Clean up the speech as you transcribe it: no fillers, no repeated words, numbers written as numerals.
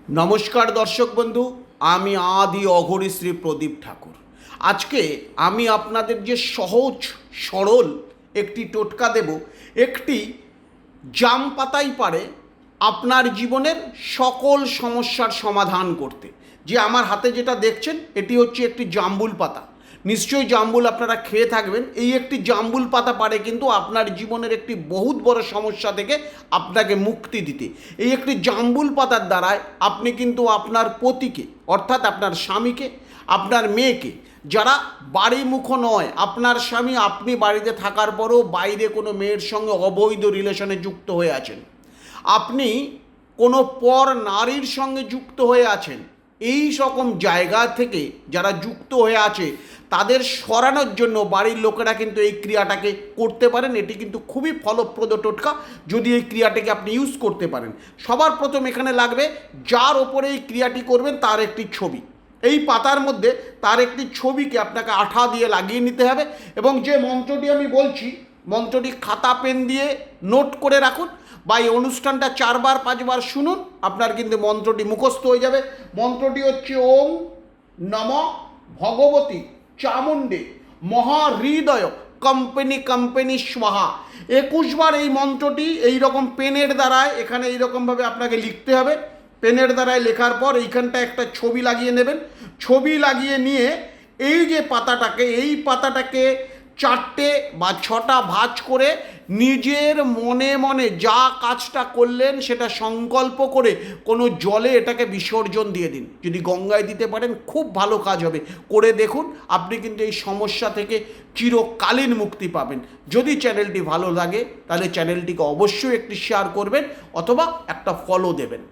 নমস্কার দর্শক বন্ধু, আমি আদি অঘরী শ্রী প্রদীপ ঠাকুর। আজকে আমি আপনাদের যে সহজ সরল একটি টোটকা দেব, একটি জাম পাতাই পারে আপনার জীবনের সকল সমস্যার সমাধান করতে। যে আমার হাতে যেটা দেখছেন এটি হচ্ছে একটি জাম্বুল পাতা। নিশ্চয়ই জাম্বুল আপনারা খেয়ে থাকবেন। এই একটি জাম্বুল পাতা পারে কিন্তু আপনার জীবনের একটি বহুত বড় সমস্যা থেকে আপনাকে মুক্তি দিতে। এই একটি জাম্বুল পাতার দ্বারায় আপনি কিন্তু আপনার পতিকে, অর্থাৎ আপনার স্বামীকে, আপনার মেয়েকে, যারা বাড়িমুখ নয়, আপনার স্বামী আপনি বাড়িতে থাকার পরেও বাইরে কোনো মেয়ের সঙ্গে অবৈধ রিলেশনে যুক্ত হয়ে আছেন, আপনি কোনো পর নারীর সঙ্গে যুক্ত হয়ে আছেন, এই রকম জায়গা থেকে যারা যুক্ত হয়ে আছে তাদের সরানোর জন্য বাড়ির লোকেরা কিন্তু এই ক্রিয়াটাকে করতে পারেন। এটি কিন্তু খুবই ফলপ্রদ টোটকা যদি এই ক্রিয়াটাকে আপনি ইউজ করতে পারেন। সবার প্রথম এখানে লাগবে, যার ওপরে এই ক্রিয়াটি করবেন তার একটি ছবি। এই পাতার মধ্যে তার একটি ছবিকে আপনাকে আঠা দিয়ে লাগিয়ে নিতে হবে এবং যে মন্ত্রটি আমি বলছি, মন্ত্রটি খাতা পেন দিয়ে নোট করে রাখুন বা এই অনুষ্ঠানটা 4-5বার শুনুন, আপনার কিন্তু মন্ত্রটি মুখস্থ হয়ে যাবে। মন্ত্রটি হচ্ছে ওম নম ভগবতী চামুণ্ডে মহাহৃদয় কম্পেনি স্বাহা। 21বার এই মন্ত্রটি এইরকম পেনের দ্বারায় এখানে এইরকমভাবে আপনাকে লিখতে হবে। পেনের দ্বারায় লেখার পর এইখানটা একটা ছবি লাগিয়ে নেবেন। ছবি লাগিয়ে নিয়ে এই যে পাতাটাকে, এই পাতাটাকে 4টে বা 6টা ভাঁজ করে নিজের মনে মনে যা কাজটা করলেন সেটা সংকল্প করে কোনো জলে এটাকে বিসর্জন দিয়ে দিন। যদি গঙ্গায় দিতে পারেন খুব ভালো কাজ হবে। করে দেখুন, আপনি কিন্তু এই সমস্যা থেকে চিরকালীন মুক্তি পাবেন। যদি চ্যানেলটি ভালো লাগে তাহলে চ্যানেলটিকে অবশ্যই একটি শেয়ার করবেন অথবা একটা ফলো দেবেন।